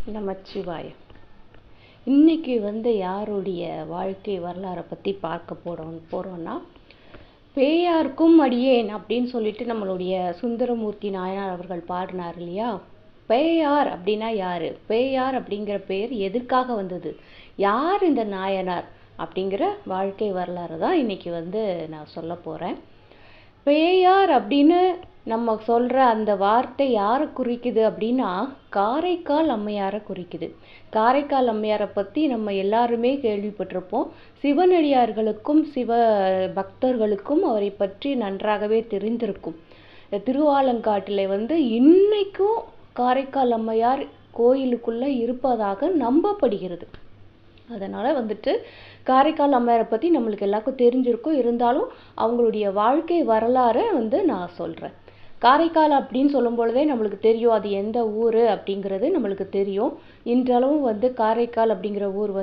நமச்சிவாய. இன்னைக்கு யாருடைய வாழ்க்கை வரலாறை பற்றி பார்க்க போகிறோன்னா, பேயார்க்கும் அடியேன் அப்படின்னு சொல்லிட்டு நம்மளுடைய சுந்தரமூர்த்தி நாயனார் அவர்கள் பாடினார் இல்லையா? பேயார் அப்படின்னா யாரு? பேயார் அப்படிங்கிற பெயர் எதற்காக வந்தது? யார் இந்த நாயனார் அப்படிங்கிற வாழ்க்கை வரலாறு தான் இன்னைக்கு நான் சொல்ல போகிறேன். பேயார் அப்படின்னு நம்ம சொல்கிற அந்த வார்த்தை யாரை குறிக்குது அப்படின்னா, காரைக்கால் அம்மையாரை குறிக்குது. காரைக்கால் அம்மையாரை பற்றி நம்ம எல்லாருமே கேள்விப்பட்டிருப்போம். சிவனடியார்களுக்கும் சிவ பக்தர்களுக்கும் அவரை பற்றி நன்றாகவே தெரிந்திருக்கும். திருவாலங்காட்டில் இன்னைக்கும் காரைக்கால் அம்மையார் கோயிலுக்குள்ளே இருப்பதாக நம்பப்படுகிறது. அதனால் காரைக்கால் அம்மையாரை பற்றி நம்மளுக்கு எல்லாருக்கும் தெரிஞ்சிருக்கும். இருந்தாலும் அவங்களுடைய வாழ்க்கை வரலாறை நான் சொல்கிறேன். காரைக்கால் அப்படின்னு சொல்லும் பொழுதே நம்மளுக்கு தெரியும் அது எந்த ஊர் அப்படிங்கிறது நம்மளுக்கு தெரியும். இன்றளவும் காரைக்கால் அப்படிங்கிற ஊர்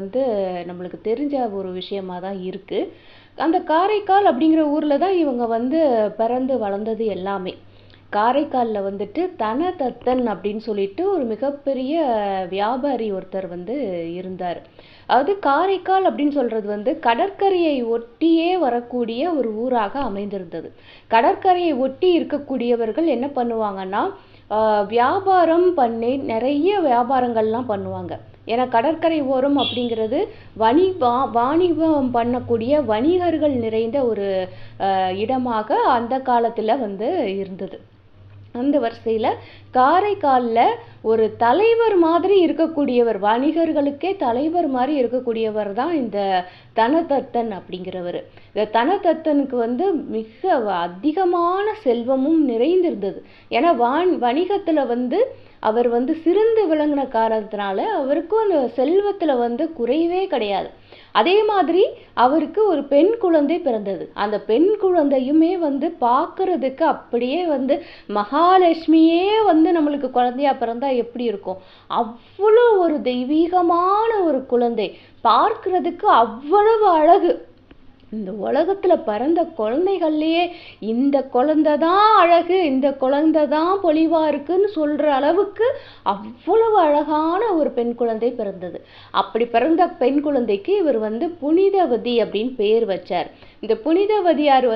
நம்மளுக்கு தெரிஞ்ச ஒரு விஷயமாக தான் இருக்குது. அந்த காரைக்கால் அப்படிங்கிற ஊரில் தான் இவங்க பிறந்து வளர்ந்தது எல்லாமே. காரைக்காலில் தனதத்தன் அப்படின்னு சொல்லிட்டு ஒரு மிகப்பெரிய வியாபாரி ஒருத்தர் இருந்தார். அதாவது காரைக்கால் அப்படின்னு சொல்கிறது கடற்கரையை ஒட்டியே வரக்கூடிய ஒரு ஊராக அமைந்திருந்தது. கடற்கரையை ஒட்டி இருக்கக்கூடியவர்கள் என்ன பண்ணுவாங்கன்னா, வியாபாரம் பண்ணி நிறைய வியாபாரங்கள்லாம் பண்ணுவாங்க. ஏன்னா கடற்கரை ஓரம் அப்படிங்கிறது வாணிபம் பண்ணக்கூடிய வணிகர்கள் நிறைந்த ஒரு இடமாக அந்த காலத்தில் இருந்தது. அந்த வரிசையில் காரைக்காலில் ஒரு தலைவர் மாதிரி இருக்கக்கூடியவர், வணிகர்களுக்கே தலைவர் மாதிரி இருக்கக்கூடியவர் தான் இந்த தனதத்தன் அப்படிங்கிறவர். இந்த தனதத்தனுக்கு மிக அதிகமான செல்வமும் நிறைந்திருந்தது. ஏன்னா வணிகத்தில் அவர் சிறந்து விளங்கின காரணத்தினால அவருக்கும் அந்த செல்வத்தில் குறைவே கிடையாது. அதே மாதிரி அவருக்கு ஒரு பெண் குழந்தை பிறந்தது. அந்த பெண் குழந்தையுமே பார்க்கறதுக்கு அப்படியே மகாலட்சுமியே நம்மளுக்கு குழந்தையா பிறந்தா எப்படி இருக்கும், அவ்வளோ ஒரு தெய்வீகமான ஒரு குழந்தை, பார்க்கறதுக்கு அவ்வளவு அழகு. இந்த உலகத்தில் பிறந்த குழந்தைகள்லையே இந்த குழந்தை தான் அழகு, இந்த குழந்தை தான் பொலிவா இருக்குன்னு சொல்கிற அளவுக்கு அவ்வளவு அழகான ஒரு பெண் குழந்தை பிறந்தது. அப்படி பிறந்த பெண் குழந்தைக்கு இவர் புனிதவதி அப்படின்னு பேர் வச்சார். இந்த புனிதவதியார்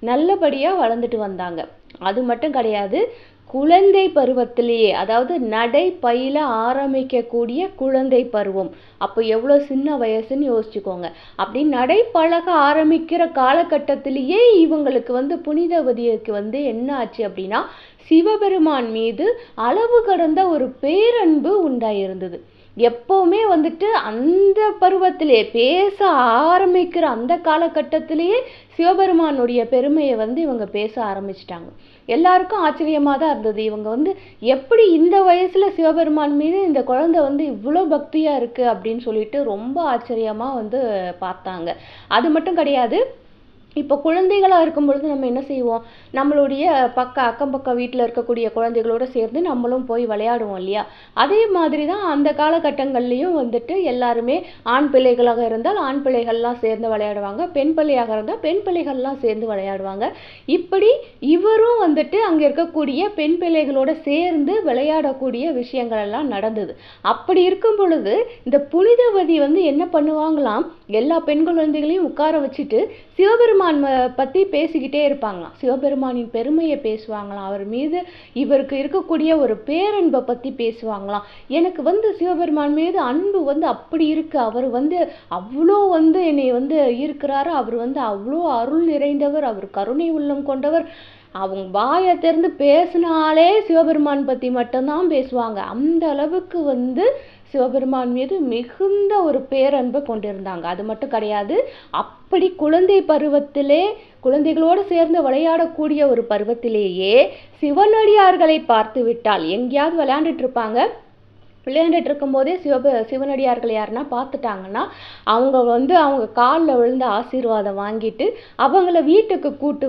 நல்லபடியாக வளர்ந்துட்டு வந்தாங்க. அது மட்டும் கிடையாது, குழந்தை பருவத்திலேயே, அதாவது நடை பயில ஆரம்பிக்கக்கூடிய குழந்தை பருவம், அப்போ எவ்வளோ சின்ன வயசுன்னு யோசிச்சுக்கோங்க. அப்படி நடை பழக ஆரம்பிக்கிற காலகட்டத்திலேயே இவங்களுக்கு புனிதவதிக்கு என்ன ஆச்சு அப்படின்னா, சிவபெருமான் மீது அளவு கடந்த ஒரு பேரன்பு உண்டாயிருந்தது. எப்போவுமே அந்த பருவத்திலே பேச ஆரம்பிக்கிற அந்த காலகட்டத்திலேயே சிவபெருமானுடைய பெருமையை இவங்க பேச ஆரம்பிச்சிட்டாங்க. எல்லாருக்கும் ஆச்சரியமாக தான் இருந்தது. இவங்க எப்படி இந்த வயசுல சிவபெருமான் மீது இந்த குழந்தை இவ்வளோ பக்தியாக இருக்குது அப்படின்னு சொல்லிட்டு ரொம்ப ஆச்சரியமாக பார்த்தாங்க. அது மட்டும் கிடையாது, இப்போ குழந்தைகளாக இருக்கும் பொழுது நம்ம என்ன செய்வோம், நம்மளுடைய அக்கம் பக்கம் வீட்டில் இருக்கக்கூடிய குழந்தைகளோடு சேர்ந்து நம்மளும் போய் விளையாடுவோம் இல்லையா? அதே மாதிரி தான் அந்த காலகட்டங்கள்லையும் எல்லாருமே ஆண் பிள்ளைகளாக இருந்தால் ஆண் பிள்ளைகள்லாம் சேர்ந்து விளையாடுவாங்க, பெண் பிள்ளையாக இருந்தால் பெண் பிள்ளைகள்லாம் சேர்ந்து விளையாடுவாங்க. இப்படி இவரும் அங்கே இருக்கக்கூடிய பெண் பிள்ளைகளோடு சேர்ந்து விளையாடக்கூடிய விஷயங்கள் எல்லாம் நடந்தது. அப்படி இருக்கும் பொழுது இந்த புனிதவதி என்ன பண்ணுவாங்களாம், எல்லா பெண் குழந்தைகளையும் உட்கார வச்சுட்டு சிவபெருமான் பற்றி பேசிக்கிட்டே இருப்பாங்களாம். சிவபெருமானின் பெருமையை பேசுவாங்களாம். அவர் மீது இவருக்கு இருக்கக்கூடிய ஒரு பேரன்பை பற்றி பேசுவாங்களாம். எனக்கு சிவபெருமான் மீது அன்பு அப்படி இருக்கு, அவர் அவ்வளோ என்னை இருக்கிறாரு, அவர் அவ்வளோ அருள் நிறைந்தவர், அவர் கருணை உள்ளம் கொண்டவர். அவங்க வாயை திறந்து பேசினாலே சிவபெருமான் பற்றி மட்டும்தான் பேசுவாங்க. அந்த அளவுக்கு சிவபெருமான் மீது மிகுந்த ஒரு பேரன்பை கொண்டிருந்தாங்க. அது மட்டும் கிடையாது, அப்படி குழந்தை பருவத்திலே குழந்தைகளோடு சேர்ந்து விளையாடக்கூடிய ஒரு பருவத்திலேயே சிவனடியார்களை பார்த்து விட்டால், எங்கேயாவது விளையாண்டுட்டு இருப்பாங்க, விளையாண்டுட்டு இருக்கும்போதே சிவனடியார்கள் யாருன்னா பார்த்துட்டாங்கன்னா அவங்க அவங்க காலில் விழுந்து ஆசீர்வாதம் வாங்கிட்டு அவங்கள வீட்டுக்கு கூட்டு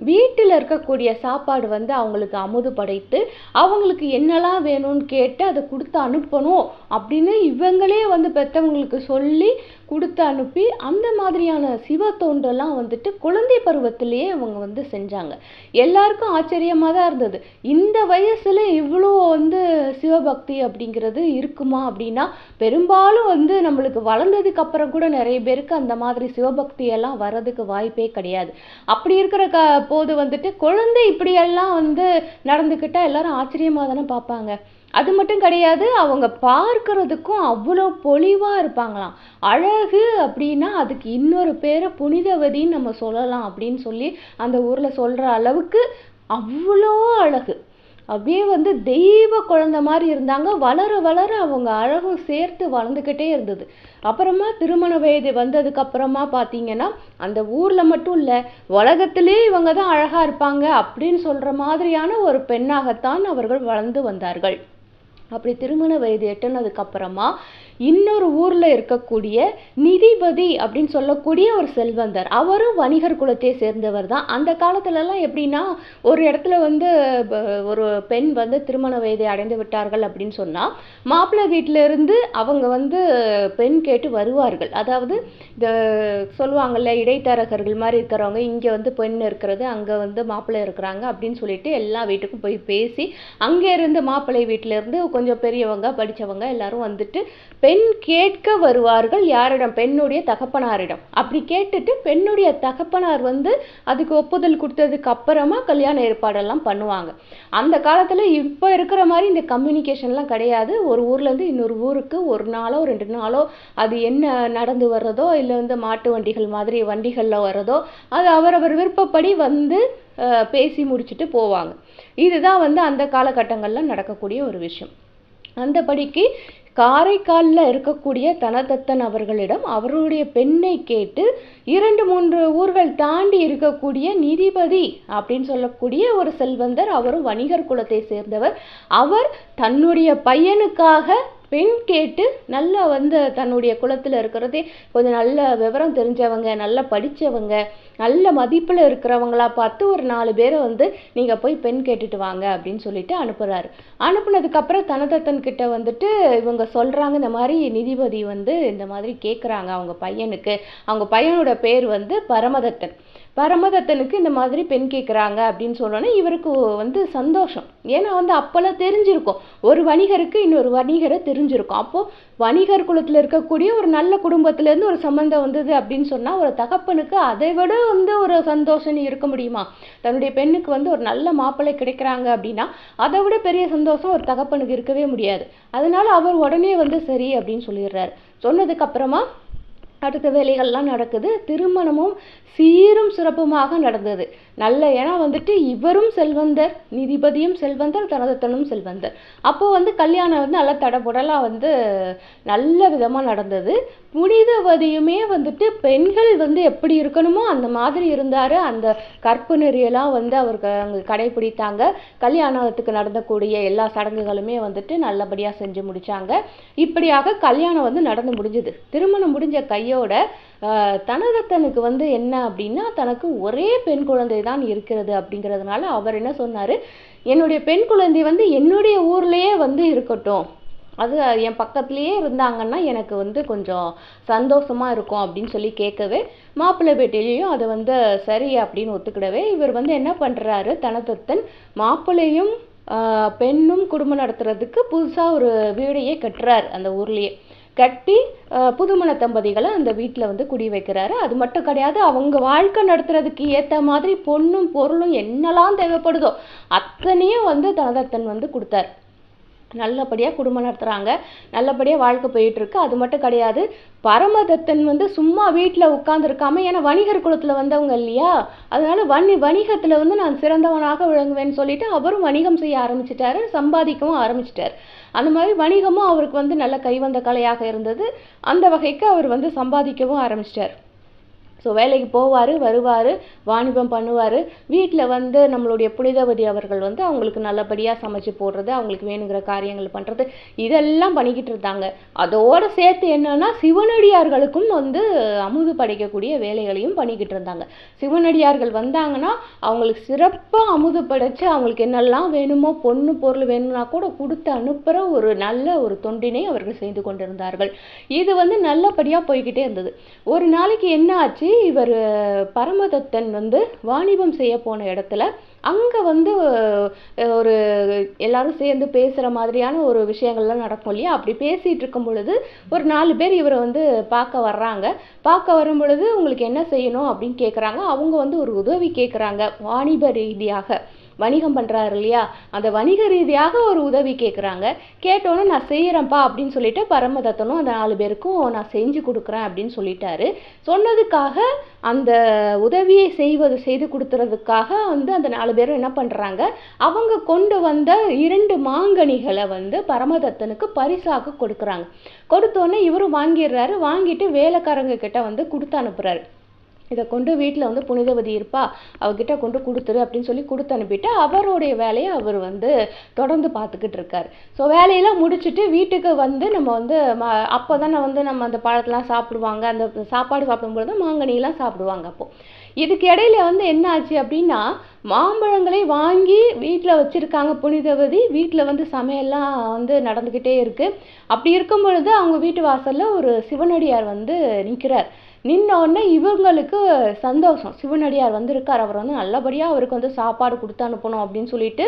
வீட்டில் இருக்கக்கூடிய சாப்பாடு அவங்களுக்கு அமுது படைத்து அவங்களுக்கு என்னெல்லாம் வேணும்னு கேட்டு அதை கொடுத்து அனுப்பணும் அப்படின்னு இவங்களே பெற்றவங்களுக்கு சொல்லி கொடுத்து அனுப்பி அந்த மாதிரியான சிவ தொண்டெல்லாம் குழந்தை பருவத்திலேயே அவங்க செஞ்சாங்க. எல்லாருக்கும் ஆச்சரியமாக தான் இருந்தது. இந்த வயசுல இவ்வளோ சிவபக்தி அப்படிங்கிறது அப்படிங்கிறது இருக்குமா அப்படின்னா பெரும்பாலும் வந்து நம்மளுக்கு வளர்ந்ததுக்கு அப்புறம் கூட நிறைய பேருக்கு அந்த மாதிரி சிவபக்தி எல்லாம் வர்றதுக்கு வாய்ப்பே கிடையாது. அப்படி இருக்கிற போது வந்துட்டு குழந்தை இப்படியெல்லாம் வந்து நடந்துக்கிட்டா எல்லாரும் ஆச்சரியமா தானே பார்ப்பாங்க. அது மட்டும் கிடையாது, அவங்க பார்க்கறதுக்கும் அவ்வளோ பொலிவா இருப்பாங்களாம். அழகு அப்படின்னா அதுக்கு இன்னொரு பேரை புனிதவதின்னு நம்ம சொல்லலாம் அப்படின்னு சொல்லி அந்த ஊர்ல சொல்ற அளவுக்கு அவ்வளோ அழகு. அப்படியே வந்து தெய்வ குழந்தை மாதிரி இருந்தாங்க. வளர வளர அவங்க அழகும் சேர்த்து வளர்ந்துக்கிட்டே இருந்தது. அப்புறமா திருமண வயது வந்ததுக்கு அப்புறமா பார்த்தீங்கன்னா அந்த ஊர்ல மட்டும் இல்லை, உலகத்திலே இவங்க தான் அழகா இருப்பாங்க அப்படின்னு சொல்ற மாதிரியான ஒரு பெண்ணாகத்தான் அவர்கள் வளர்ந்து வந்தார்கள். அப்படி திருமண வயது எட்டுனதுக்கு அப்புறமா இன்னொரு ஊர்ல இருக்கக்கூடிய நிதிபதி அப்படின்னு சொல்லக்கூடிய ஒரு செல்வந்தர், அவரும் வணிகர் குலத்தை சேர்ந்தவர் தான். அந்த காலத்துல எல்லாம் எப்படின்னா ஒரு இடத்துல வந்து ஒரு பெண் வந்து திருமண வயதை அடைந்து விட்டார்கள் அப்படின்னு சொன்னா மாப்பிள்ளை வீட்டுல இருந்து அவங்க வந்து பெண் கேட்டு வருவார்கள். அதாவது இந்த சொல்லுவாங்கல்ல, இடைத்தரகர்கள் மாதிரி இருக்கிறவங்க இங்க வந்து பெண் இருக்கிறது, அங்க வந்து மாப்பிள்ளை இருக்கிறாங்க அப்படின்னு சொல்லிட்டு எல்லா வீட்டுக்கும் போய் பேசி அங்க இருந்து மாப்பிள்ளை வீட்டுல இருந்து கொஞ்சம் பெரியவங்க படிச்சவங்க எல்லாரும் வந்துட்டு பெண் கேட்க வருவார்கள். யாரிடம்? பெண்ணுடைய தகப்பனாரிடம். அப்படி கேட்டுட்டு பெண்ணுடைய தகப்பனார் வந்து அதுக்கு ஒப்புதல் கொடுத்ததுக்கு அப்புறமா கல்யாண ஏற்பாடெல்லாம் பண்ணுவாங்க. அந்த காலத்துல இப்ப இருக்கிற மாதிரி இந்த கம்யூனிகேஷன்லாம் கிடையாது. ஒரு ஊர்ல இருந்து இன்னொரு ஊருக்கு ஒரு நாளோ 2 நாளோ அது என்ன நடந்து வர்றதோ இல்லை வந்து மாட்டு வண்டிகள் மாதிரி வண்டிகள்ல வர்றதோ அது அவரவர் விருப்பப்படி வந்து பேசி முடிச்சுட்டு போவாங்க. இதுதான் வந்து அந்த காலகட்டங்கள்ல நடக்கக்கூடிய ஒரு விஷயம். அந்தபடிக்கு காரைக்கால்ல இருக்கக்கூடிய தனதத்தன் அவர்களிடம் அவருடைய பெண்ணை கேட்டு 2-3 ஊர்கள் தாண்டி இருக்கக்கூடிய நிதிபதி அப்படின்னு சொல்லக்கூடிய ஒரு செல்வந்தர், அவரும் வணிகர் குலத்தை சேர்ந்தவர், அவர் தன்னுடைய பையனுக்காக பெண் கேட்டு நல்லா வந்து தன்னுடைய குலத்துல இருக்கிறதே கொஞ்சம் நல்ல விவரம் தெரிஞ்சவங்க, நல்லா படிச்சவங்க, நல்ல மதிப்புல இருக்கிறவங்களா பார்த்து ஒரு 4 பேரை வந்து நீங்க போய் பெண் கேட்டுட்டு வாங்க அப்படின்னு சொல்லிட்டு அனுப்புறாரு. அனுப்புனதுக்கு அப்புறம் தனதத்தன் கிட்ட வந்துட்டு இவங்க சொல்றாங்க, இந்த மாதிரி நிதிபதி வந்து இந்த மாதிரி கேட்குறாங்க அவங்க பையனுக்கு. அவங்க பையனோட பேர் வந்து பரமதத்தன். பரமதத்தனுக்கு இந்த மாதிரி பெண் கேட்குறாங்க அப்படின்னு சொன்னோன்னே இவருக்கு வந்து சந்தோஷம். ஏன்னா வந்து அப்போல்லாம் தெரிஞ்சிருக்கும், ஒரு வணிகருக்கு இன்னொரு வணிகரை தெரிஞ்சிருக்கும். அப்போ வணிகர் குலத்துல இருக்கக்கூடிய ஒரு நல்ல குடும்பத்துல இருந்து ஒரு சம்பந்தம் வந்தது அப்படின்னு சொன்னா ஒரு தகப்பனுக்கு அதை விட வந்து ஒரு சந்தோஷம் இருக்க முடியுமா? தன்னுடைய பெண்ணுக்கு வந்து ஒரு நல்ல மாப்பிள்ளை கிடைக்கிறாங்க அப்படின்னா அதை விட பெரிய சந்தோஷம் ஒரு தகப்பனுக்கு இருக்கவே முடியாது. அதனால அவர் உடனே வந்து சரி அப்படின்னு சொல்லிடுறாரு. சொன்னதுக்கு அப்புறமா அடுத்த வேலைகள்லாம் நடக்குது. திருமணமும் சீரும் சிறப்புமாக நடந்தது. நல்ல ஏன்னா வந்துட்டு இவரும் செல்வந்தர், நிதிபதியும் செல்வந்தர், தனதத்தனும் செல்வந்தர். அப்போ வந்து கல்யாணம் வந்து நல்லா தடபுடலா வந்து நல்ல விதமா நடந்தது. புனிதவதியுமே வந்துட்டு பெண்கள் வந்து எப்படி இருக்கணுமோ அந்த மாதிரி இருந்தாரு. அந்த கற்பு நெறியெல்லாம் வந்து அவருக்கு அங்க கடைபிடித்தாங்க. கல்யாணத்துக்கு நடந்தக்கூடிய எல்லா சடங்குகளுமே வந்துட்டு நல்லபடியா செஞ்சு முடிச்சாங்க. இப்படியாக கல்யாணம் வந்து நடந்து முடிஞ்சது. திருமணம் முடிஞ்ச கையோட தனதத்தனுக்கு வந்து என்ன அப்படின்னா தனக்கு ஒரே பெண் குழந்தை தான் இருக்கிறது அப்படிங்கிறதுனால அவர் என்ன சொன்னாரு, என்னுடைய பெண் குழந்தை வந்து என்னுடைய ஊர்லயே வந்து இருக்கட்டும், அது என் பக்கத்துலயே இருந்தாங்கன்னா எனக்கு வந்து கொஞ்சம் சந்தோஷமா இருக்கும் அப்படின்னு சொல்லி கேட்கவே மாப்பிள்ளை பேட்டிலையும் அதை வந்து சரி அப்படின்னு ஒத்துக்கிடவே இவர் வந்து என்ன பண்றாரு, தனதத்தன் மாப்பிள்ளையும் பெண்ணும் குடும்பம் நடத்துறதுக்கு புதுசா ஒரு வீடையே கட்டுறாரு. அந்த ஊர்லயே கட்டி புதுமண தம்பதிகளை அந்த வீட்டில் வந்து குடி வைக்கிறாரு. அது மட்டும் கிடையாது, அவங்க வாழ்க்கை நடத்துறதுக்கு ஏற்ற மாதிரி பொண்ணும் பொருளும் என்னெல்லாம் தேவைப்படுதோ அத்தனையும் வந்து தனதத்தன் வந்து கொடுத்தாரு. நல்லபடியாக குடும்பம் நடத்துகிறாங்க, நல்லபடியாக வாழ்க்கை போயிட்டு இருக்கு. அது மட்டும் கிடையாது, பரமதத்தன் வந்து சும்மா வீட்டில் உட்காந்துருக்காம, ஏன்னா வணிகர் குலத்தில் வந்தவங்க இல்லையா, அதனால வணிகத்தில் வந்து நான் சிறந்தவனாக விளங்குவேன்னு சொல்லிட்டு அவரும் வணிகம் செய்ய ஆரம்பிச்சிட்டாரு, சம்பாதிக்கவும் ஆரம்பிச்சிட்டாரு. அந்த மாதிரி வணிகமும் அவருக்கு வந்து நல்ல கைவந்த கலையாக இருந்தது. அந்த வகைக்கு அவர் வந்து சம்பாதிக்கவும் ஆரம்பிச்சிட்டார். ஸோ வேலைக்கு போவார், வருவார், வாணிபம் பண்ணுவார். வீட்டில் வந்து நம்மளுடைய புனிதவதி அவர்கள் வந்து அவங்களுக்கு நல்லபடியாக சமைச்சு போடுறது, அவங்களுக்கு வேணுங்கிற காரியங்கள் பண்ணுறது, இதெல்லாம் பண்ணிக்கிட்டு இருந்தாங்க. அதோடு சேர்த்து என்னன்னா சிவனடியார்களுக்கும் வந்து அமுது படைக்கக்கூடிய வேலைகளையும் பண்ணிக்கிட்டு இருந்தாங்க. சிவனடியார்கள் வந்தாங்கன்னா அவங்களுக்கு சிறப்பாக அமுது படைச்சு அவங்களுக்கு என்னெல்லாம் வேணுமோ பொண்ணு பொருள் வேணும்னா கூட கொடுத்து அனுப்புகிற ஒரு நல்ல ஒரு தொண்டினை அவர்கள் செய்து கொண்டிருந்தார்கள். இது வந்து நல்லபடியாக போய்கிட்டே இருந்தது. ஒரு நாளைக்கு என்ன ஆச்சு, இவர் பரமதத்தன் வந்து வாணிபம் செய்ய போன இடத்துல அங்கே வந்து ஒரு எல்லாரும் சேர்ந்து பேசுகிற மாதிரியான ஒரு விஷயங்கள்லாம் நடக்கும் இல்லையா? அப்படி பேசிகிட்டு இருக்கும் பொழுது ஒரு 4 பேர் இவரை வந்து பார்க்க வர்றாங்க. பார்க்க வரும் பொழுது உங்களுக்கு என்ன செய்யணும் அப்படின்னு கேட்குறாங்க. அவங்க வந்து ஒரு உதவி கேட்குறாங்க. வாணிப ரீதியாக வணிகம் பண்ணுறாரு இல்லையா? அந்த வணிக ரீதியாக ஒரு உதவி கேட்குறாங்க. கேட்டோன்னே நான் செய்கிறேன்ப்பா அப்படின்னு சொல்லிட்டு பரமதத்தனும் அந்த 4 பேருக்கும் நான் செஞ்சு கொடுக்குறேன் அப்படின்னு சொல்லிட்டாரு. சொன்னதுக்காக அந்த உதவியை செய்து கொடுத்துறதுக்காக வந்து அந்த 4 பேரும் என்ன பண்ணுறாங்க, அவங்க கொண்டு வந்த 2 மாங்கனிகளை வந்து பரமதத்தனுக்கு பரிசாக கொடுக்குறாங்க. கொடுத்தோன்னே இவரும் வாங்கிடுறாரு. வாங்கிட்டு வேலைக்காரங்க கிட்ட வந்து கொடுத்து அனுப்புகிறாரு. இதை கொண்டு வீட்டில் வந்து புனிதவதி இருப்பா, அவகிட்ட கொண்டு கொடுத்துரு அப்படின்னு சொல்லி கொடுத்து அனுப்பிட்டு அவருடைய வேலையை அவர் வந்து தொடர்ந்து பார்த்துக்கிட்டு இருக்காரு. ஸோ வேலையெல்லாம் முடிச்சுட்டு வீட்டுக்கு வந்து நம்ம வந்து அப்போ தானே வந்து நம்ம அந்த பழத்தெலாம் சாப்பிடுவாங்க. அந்த சாப்பாடு சாப்பிடும்பொழுது மாங்கனியெல்லாம் சாப்பிடுவாங்க. அப்போது இதுக்கு இடையில வந்து என்ன ஆச்சு அப்படின்னா, மாம்பழங்களை வாங்கி வீட்டில் வச்சுருக்காங்க புனிதவதி. வீட்டில் வந்து சமையல்லாம் வந்து நடந்துக்கிட்டே இருக்குது. அப்படி இருக்கும் பொழுது அவங்க வீட்டு வாசலில் ஒரு சிவனடியார் வந்து நிற்கிறார். நின்னோடனே இவங்களுக்கு சந்தோஷம், சிவனடியார் வந்திருக்கார், அவர் வந்து நல்லபடியாக அவருக்கு வந்து சாப்பாடு கொடுத்து அனுப்பணும் அப்படின்னு சொல்லிட்டு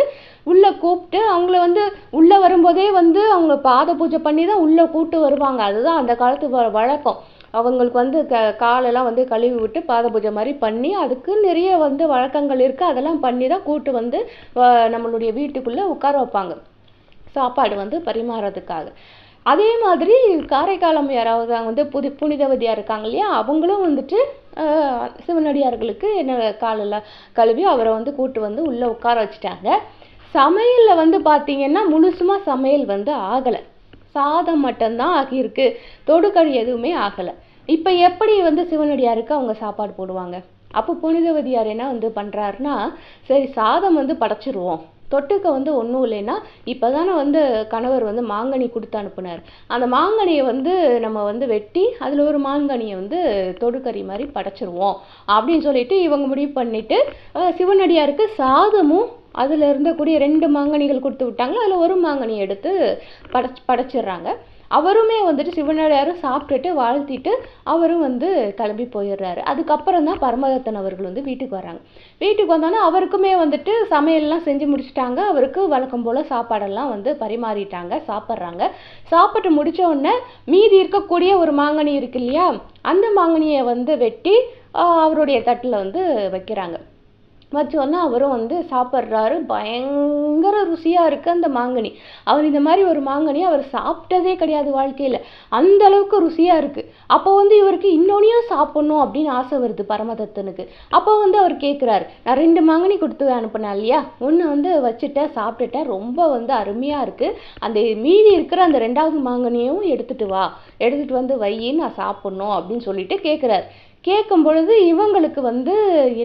உள்ளே கூப்பிட்டு அவங்கள வந்து உள்ளே வரும்போதே வந்து அவங்க பாத பூஜை பண்ணி தான் உள்ளே கூப்பிட்டு வருவாங்க. அதுதான் அந்த காலத்து வழக்கம். அவங்களுக்கு வந்து காலெல்லாம் வந்து கழுவி விட்டு பாத பூஜை மாதிரி பண்ணி அதுக்கு நிறைய வந்து வழக்கங்கள் இருக்குது. அதெல்லாம் பண்ணி தான் கூப்பிட்டு வந்து நம்மளுடைய வீட்டுக்குள்ளே உட்கார வைப்பாங்க, சாப்பாடு வந்து பரிமாறதுக்காக. அதே மாதிரி காரைக்காலம் யாராவது வந்து புனிதவதியாக இருக்காங்க இல்லையா? அவங்களும் வந்துட்டு சிவனடியார்களுக்கு என்ன காலெல்லாம் கழுவி அவரை வந்து கூட்டு வந்து உள்ளே உட்கார வச்சுட்டாங்க. சமையலில் வந்து பார்த்தீங்கன்னா முழுசுமாக சமையல் வந்து ஆகலை. சாதம் மட்டும்தான் ஆகியிருக்கு, தொடுக்கறி எதுவுமே ஆகலை. இப்போ எப்படி வந்து சிவனடியாருக்கு அவங்க சாப்பாடு போடுவாங்க? அப்போ புனிதவதியார் என்ன வந்து பண்ணுறாருன்னா, சரி சாதம் வந்து படைச்சிருவோம், தொட்டுக்க வந்து ஒன்றும் இல்லைன்னா இப்போ தானே வந்து கணவர் வந்து மாங்கனி கொடுத்து அனுப்புனார், அந்த மாங்கனியை வந்து நம்ம வந்து வெட்டி அதில் ஒரு மாங்கனியை வந்து தொடுக்கறி மாதிரி படைச்சிருவோம் அப்படின்னு சொல்லிட்டு இவங்க முடிவு பண்ணிட்டு சிவனடியாருக்கு சாதமும் அதில் இருந்தக்கூடிய 2 மாங்கனிகள் கொடுத்து விட்டாங்க. அதில் ஒரு மாங்கனியை எடுத்து படைச்சிடுறாங்க. அவருமே வந்துட்டு சிவனடியாரும் சாப்பிட்டுட்டு வாழ்த்திட்டு அவரும் வந்து கிளம்பி போயிடுறாரு. அதுக்கப்புறம் தான் பரமதத்தன் அவர்கள் வந்து வீட்டுக்கு வராங்க. வீட்டுக்கு வந்தோன்னா அவருக்குமே வந்துட்டு சமையல்லாம் செஞ்சு முடிச்சுட்டாங்க. அவருக்கு வழக்கம் போல் சாப்பாடெல்லாம் வந்து பரிமாறிட்டாங்க, சாப்பிட்றாங்க. சாப்பிட்டு முடித்த உடனே மீதி இருக்கக்கூடிய ஒரு மாங்கனி இருக்கு இல்லையா, அந்த மாங்கனியை வந்து வெட்டி அவருடைய தட்டில் வந்து வைக்கிறாங்க. வச்சோன்னா அவரும் வந்து சாப்பிட்றாரு. பயங்கர ருசியாக இருக்குது அந்த மாங்கனி. அவர் இந்த மாதிரி ஒரு மாங்கனி அவர் சாப்பிட்டதே கிடையாது வாழ்க்கையில், அந்த அளவுக்கு ருசியாக இருக்குது. அப்போ வந்து இவருக்கு இன்னொன்னையும் சாப்பிட்ணும் அப்படின்னு ஆசை வருது பரமதத்தனுக்கு. அப்போ வந்து அவர் கேட்குறாரு, நான் 2 மாங்கனி கொடுத்து அனுப்பினேன் இல்லையா, ஒன்று வந்து வச்சுட்டேன், சாப்பிட்டுட்டேன், ரொம்ப வந்து அருமையாக இருக்குது, அந்த மீதி இருக்கிற அந்த 2வது மாங்கனியும் எடுத்துகிட்டு வந்து வையின்னு நான் சாப்பிட்ணும் அப்படின்னு சொல்லிட்டு கேட்குறாரு. கேட்கும் பொழுது இவங்களுக்கு வந்து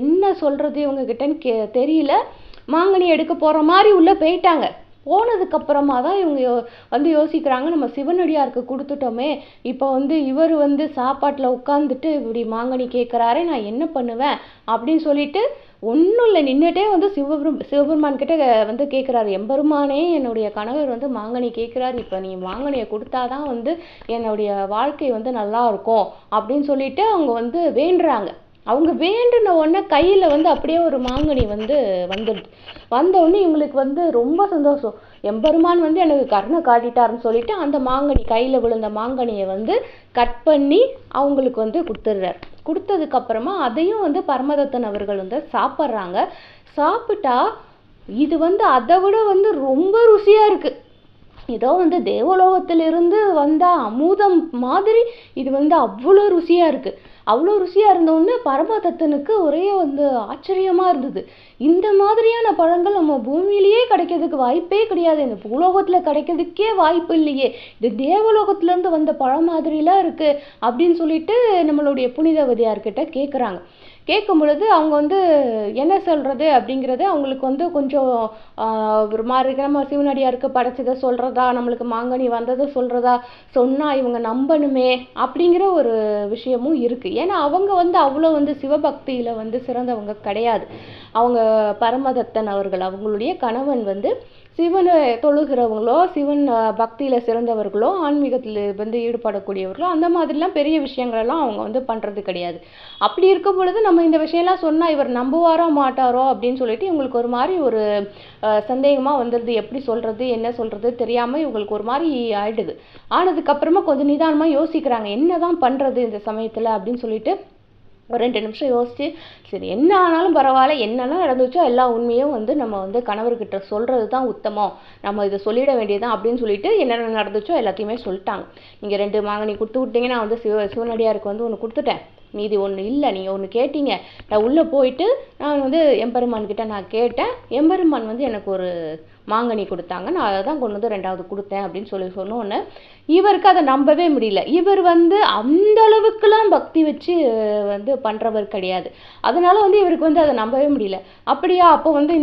என்ன சொல்கிறது இவங்ககிட்டன்னு தெரியல. மாங்கனி எடுக்க போகிற மாதிரி உள்ளே போயிட்டாங்க. போனதுக்கப்புறமா தான் இவங்க வந்து யோசிக்கிறாங்க, நம்ம சிவனடியாருக்கு கொடுத்துட்டோமே, இப்போ வந்து இவர் வந்து சாப்பாட்டில் உட்காந்துட்டு இப்படி மாங்கனி கேட்குறாரே, நான் என்ன பண்ணுவேன் அப்படின்னு சொல்லிட்டு ஒன்றும் இல்லை, நின்றுட்டே வந்து சிவபெருமான் கிட்ட வந்து கேட்குறாரு, எம்பெருமானே என்னுடைய கணவர் வந்து மாங்கனி கேட்குறாரு, இப்போ நீ மாங்கனியை கொடுத்தாதான் வந்து என்னுடைய வாழ்க்கை வந்து நல்லா இருக்கும் அப்படின்னு சொல்லிட்டு அவங்க வந்து வேண்டுறாங்க. அவங்க வேண்டுன உடனே கையில் வந்து அப்படியே ஒரு மாங்கனி வந்து வந்துடுது. வந்தவுடனே இவங்களுக்கு வந்து ரொம்ப சந்தோஷம், எம்பெருமான் வந்து எனக்கு கருணை காட்டிட்டாருன்னு சொல்லிட்டு அந்த மாங்கனி கையில் விழுந்த மாங்கனியை வந்து கட் பண்ணி அவங்களுக்கு வந்து கொடுத்துட்றாரு. கொடுத்ததுக்கப்புறமா அதையும் வந்து பரமதத்தன் அவர்கள் வந்து சாப்பிட்றாங்க. சாப்பிட்டா இது வந்து அதை விட வந்து ரொம்ப ருசியாக இருக்குது. ஏதோ வந்து தேவலோகத்திலிருந்து வந்த அமுதம் மாதிரி இது வந்து அவ்வளோ ருசியாக இருக்குது. அவ்வளோ ருசியாக இருந்தோடனே பரமதத்தனுக்கு ஒரே வந்து ஆச்சரியமாக இருந்தது. இந்த மாதிரியான பழங்கள் நம்ம பூமியிலேயே கிடைக்கிறதுக்கு வாய்ப்பே கிடையாது, இந்த பூலோகத்தில் கிடைக்கிறதுக்கே வாய்ப்பு இல்லையே, இது தேவலோகத்திலேருந்து வந்த பழம் மாதிரிலாம் இருக்குது அப்படின்னு சொல்லிட்டு நம்மளுடைய புனிதவதியார்கிட்ட கேட்குறாங்க. கேட்கும் பொழுது அவங்க வந்து என்ன சொல்கிறது அப்படிங்கிறது அவங்களுக்கு வந்து கொஞ்சம் ஒரு மாதிரி இருக்குது. நம்ம சிவனடியாருக்கு படைச்சதை சொல்கிறதா, நம்மளுக்கு மாங்கனி வந்ததை சொல்கிறதா, சொன்னால் இவங்க நம்பணுமே அப்படிங்கிற ஒரு விஷயமும் இருக்குது. ஏன்னா அவங்க வந்து அவ்வளோ வந்து சிவபக்தியில் வந்து சிறந்தவங்க கிடையாது. அவங்க பரமதத்தன் அவர்கள் அவங்களுடைய கணவன் வந்து சிவனை தொழுகிறவங்களோ சிவன் பக்தியில் சிறந்தவர்களோ ஆன்மீகத்தில் வந்து ஈடுபடக்கூடியவர்களோ அந்த மாதிரிலாம் பெரிய விஷயங்களெல்லாம் அவங்க வந்து பண்ணுறது கிடையாது. அப்படி இருக்கும் பொழுது நம்ம இந்த விஷயம்லாம் சொன்னால் இவர் நம்புவாரோ மாட்டாரோ அப்படின்னு சொல்லிட்டு இவங்களுக்கு ஒரு மாதிரி ஒரு சந்தேகமாக வந்துடுது. எப்படி சொல்கிறது என்ன சொல்கிறது தெரியாமல் இவங்களுக்கு ஒரு மாதிரி ஆயிடுது. ஆனதுக்கப்புறமா கொஞ்சம் நிதானமாக யோசிக்கிறாங்க, என்ன தான் பண்ணுறது இந்த சமயத்தில் அப்படின்னு சொல்லிட்டு ஒரு 2 நிமிஷம் யோசிச்சு, சரி என்ன ஆனாலும் பரவாயில்ல, என்னெல்லாம் நடந்துச்சோ எல்லா உண்மையும் வந்து நம்ம வந்து கணவர்கிட்ட சொல்கிறது தான் உத்தமம், நம்ம இதை சொல்லிட வேண்டியதுதான் அப்படின்னு சொல்லிட்டு என்னென்ன நடந்துச்சோ எல்லாத்தையுமே சொல்லிட்டாங்க. நீங்கள் 2 மாங்கனி கொடுத்து விட்டீங்க, நான் வந்து சிவனடியாருக்கு வந்து ஒன்று கொடுத்துட்டேன், மீதி ஒன்று இல்லை, நீங்கள் ஒன்று கேட்டீங்க, நான் உள்ளே போயிட்டு நான் வந்து எம்பெருமான் கிட்ட நான் கேட்டேன், எம்பெருமான் வந்து எனக்கு ஒரு மாங்கனி கொடுத்தாங்க, நான் அதை தான் கொண்டு வந்து 2வது கொடுத்தேன் அப்படின்னு சொன்னோன்னே இவருக்கு அதை நம்பவே முடியல. இவர் வந்து அந்த அளவுக்குலாம் பக்தி வச்சு வந்து பண்ணுறவர் கிடையாது. அதனால வந்து இவருக்கு வந்து அதை நம்பவே முடியல. அப்படியா, அப்போ வந்து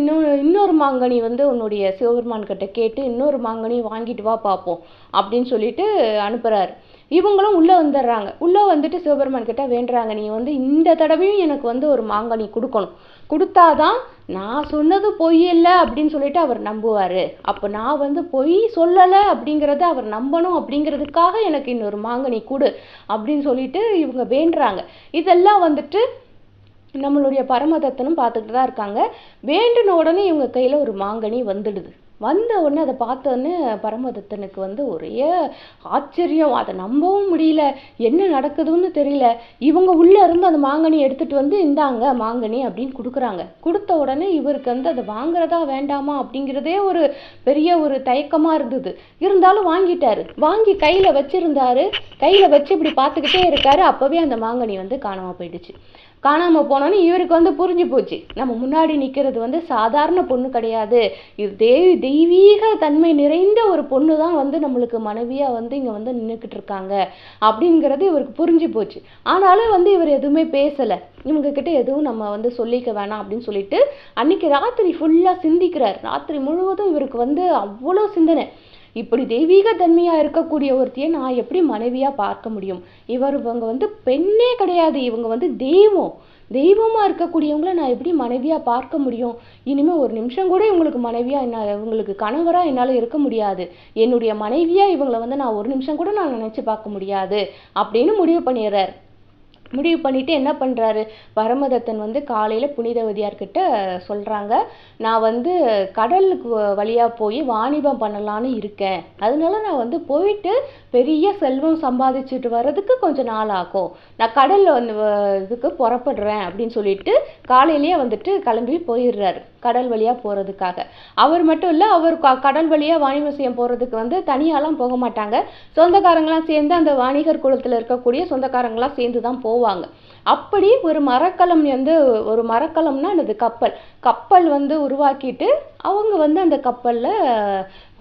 இன்னொரு மாங்கனி வந்து உன்னுடைய சிவபெருமான் கிட்ட கேட்டு இன்னொரு மாங்கனி வாங்கிட்டு வா பார்ப்போம் அப்படின்னு சொல்லிட்டு அனுப்புகிறாரு. இவங்களும் உள்ளே வந்துடுறாங்க. உள்ளே வந்துட்டு சிவபெருமான் கிட்ட வேண்டுறாங்க, நீ வந்து இந்த தடவையும் எனக்கு வந்து ஒரு மாங்கனி கொடுக்கணும், கொடுத்தாதான் நான் சொன்னது பொய் இல்லை அப்படின்னு சொல்லிட்டு அவர் நம்புவார். அப்போ நான் வந்து பொய் சொல்லலை அப்படிங்கிறத அவர் நம்பணும் அப்படிங்கிறதுக்காக எனக்கு இன்னொரு மாங்கனி கொடு அப்படின்னு சொல்லிட்டு இவங்க வேண்டுறாங்க. இதெல்லாம் வந்துட்டு நம்மளுடைய பரமதத்தனும் பார்த்துக்கிட்டு தான் இருக்காங்க. வேண்டின உடனே இவங்க கையில் ஒரு மாங்கனி வந்துடுது. வந்த உடனே அதை பார்த்தோன்னே பரமதத்தனுக்கு வந்து ஒரே ஆச்சரியம், அதை நம்பவும் முடியல, என்ன நடக்குதுன்னு தெரியல. இவங்க உள்ளே இருந்து அந்த மாங்கனி எடுத்துகிட்டு வந்து இந்தாங்க மாங்கனி அப்படின்னு கொடுக்குறாங்க. கொடுத்த உடனே இவருக்கு வந்து அதை வாங்குறதா வேண்டாமா அப்படிங்கிறதே ஒரு பெரிய ஒரு தயக்கமாக இருந்தது. இருந்தாலும் வாங்கிட்டாரு. வாங்கி கையில் வச்சுருந்தாரு. கையில் வச்சு இப்படி பார்த்துக்கிட்டே இருக்காரு. அப்போவே அந்த மாங்கனி வந்து காணாமல் போயிடுச்சு. காணாமல் போனோன்னு இவருக்கு வந்து புரிஞ்சு போச்சு, நம்ம முன்னாடி நிற்கிறது வந்து சாதாரண பொண்ணு கிடையாது, இது தெய்வீக தன்மை நிறைந்த ஒரு பொண்ணு தான் வந்து நம்மளுக்கு மனைவியாக வந்து இங்கே வந்து நின்றுக்கிட்டு இருக்காங்க அப்படிங்கிறது இவருக்கு புரிஞ்சு போச்சு. ஆனாலும் வந்து இவர் எதுவுமே பேசலை, இவங்கக்கிட்ட எதுவும் நம்ம வந்து சொல்லிக்க வேணாம் அப்படின்னு சொல்லிட்டு அன்னைக்கு ராத்திரி ஃபுல்லாக சிந்திக்கிறார். ராத்திரி முழுவதும் இவருக்கு வந்து அவ்வளோ சிந்தனை, இப்படி தெய்வீக தன்மையாக இருக்கக்கூடிய ஒருத்தியை நான் எப்படி மனைவியாக பார்க்க முடியும், இவங்க வந்து பெண்ணே கிடையாது, இவங்க வந்து தெய்வமாக இருக்கக்கூடியவங்கள நான் எப்படி மனைவியாக பார்க்க முடியும், இனிமேல் ஒரு நிமிஷம் கூட இவங்களுக்கு மனைவியாக இவங்களுக்கு கணவராக என்னால் இருக்க முடியாது, என்னுடைய மனைவியாக இவங்களை வந்து நான் ஒரு நிமிஷம் கூட நான் நினச்சி பார்க்க முடியாது அப்படின்னு முடிவு பண்ணிடுறார். முடிவு பண்ணிட்டு என்ன பண்ணுறாரு, பரமதத்தன் வந்து காலையில் புனிதவதியார்கிட்ட சொல்கிறாங்க, நான் வந்து கடலுக்கு வழியாக போய் வாணிபம் பண்ணலான்னு இருக்கேன், அதனால நான் வந்து போயிட்டு பெரிய செல்வம் சம்பாதிச்சுட்டு வர்றதுக்கு கொஞ்சம் நாள் ஆகும், நான் கடலில் வந்து இதுக்கு புறப்படுறேன் அப்படின்னு சொல்லிட்டு காலையிலேயே வந்துட்டு கிளம்பி போயிடுறாரு கடல் வழியாக போகிறதுக்காக. அவர் மட்டும் இல்லை, அவர் கடல் வழியாக வாணிபம் செய்ய போகிறதுக்கு வந்து தனியாலாம் போக மாட்டாங்க, சொந்தக்காரங்களாம் சேர்ந்து அந்த வாணிகர் குலத்தில் இருக்கக்கூடிய சொந்தக்காரங்களாம் சேர்ந்து தான் போவாங்க. அப்படி ஒரு மரக்கலம் வந்து ஒரு மரக்கலம்னா அது கப்பல் வந்து உருவாக்கிட்டு அவங்க வந்து அந்த கப்பலில்